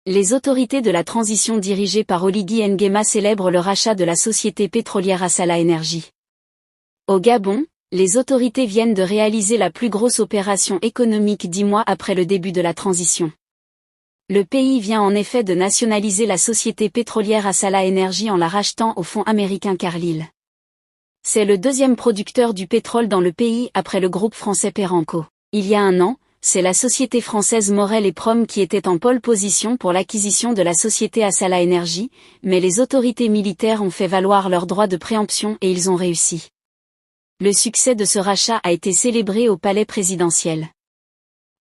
Les autorités de la transition dirigées par Oligui Nguema célèbrent le rachat de la société pétrolière Assala Energy. Au Gabon, les autorités viennent de réaliser la plus grosse opération économique 10 mois après le début de la transition. Le pays vient en effet de nationaliser la société pétrolière Assala Energy en la rachetant au fonds américain Carlyle. C'est le deuxième producteur du pétrole dans le pays après le groupe français Perenco. Il y a un an, c'est la société française Morel et Prom qui était en pole position pour l'acquisition de la société Assala Energy, mais les autorités militaires ont fait valoir leur droit de préemption et ils ont réussi. Le succès de ce rachat a été célébré au palais présidentiel.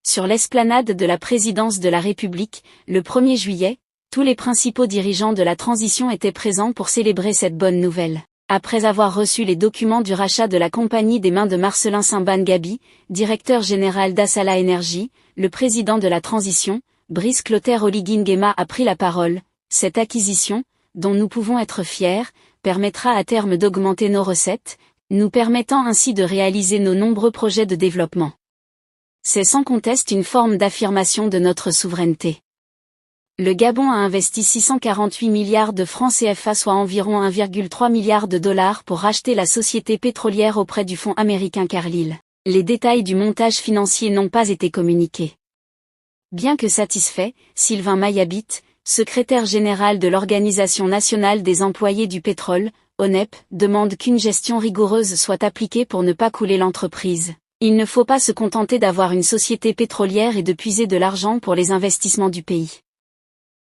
Sur l'esplanade de la présidence de la République, le 1er juillet, tous les principaux dirigeants de la transition étaient présents pour célébrer cette bonne nouvelle. Après avoir reçu les documents du rachat de la compagnie des mains de Marcelin Simbane Gaby, directeur général d'Assala Energy, le président de la transition, Brice Clotaire Oligui Nguema a pris la parole. Cette acquisition, dont nous pouvons être fiers, permettra à terme d'augmenter nos recettes, nous permettant ainsi de réaliser nos nombreux projets de développement. C'est sans conteste une forme d'affirmation de notre souveraineté. Le Gabon a investi 648 milliards de francs CFA soit environ 1,3 milliard de dollars pour racheter la société pétrolière auprès du fonds américain Carlyle. Les détails du montage financier n'ont pas été communiqués. Bien que satisfait, Sylvain Mayabit, secrétaire général de l'Organisation nationale des employés du pétrole, ONEP, demande qu'une gestion rigoureuse soit appliquée pour ne pas couler l'entreprise. Il ne faut pas se contenter d'avoir une société pétrolière et de puiser de l'argent pour les investissements du pays.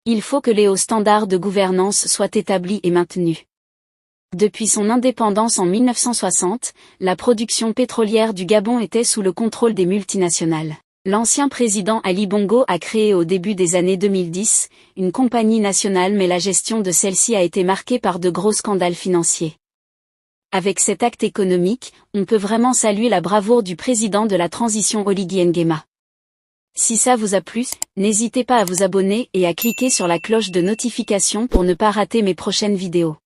Il faut que les hauts standards de gouvernance soient établis et maintenus. Depuis son indépendance en 1960, la production pétrolière du Gabon était sous le contrôle des multinationales. L'ancien président Ali Bongo a créé au début des années 2010 une compagnie nationale mais la gestion de celle-ci a été marquée par de gros scandales financiers. Avec cet acte économique, on peut vraiment saluer la bravoure du président de la transition Oligui Nguema. Si ça vous a plu, n'hésitez pas à vous abonner et à cliquer sur la cloche de notification pour ne pas rater mes prochaines vidéos.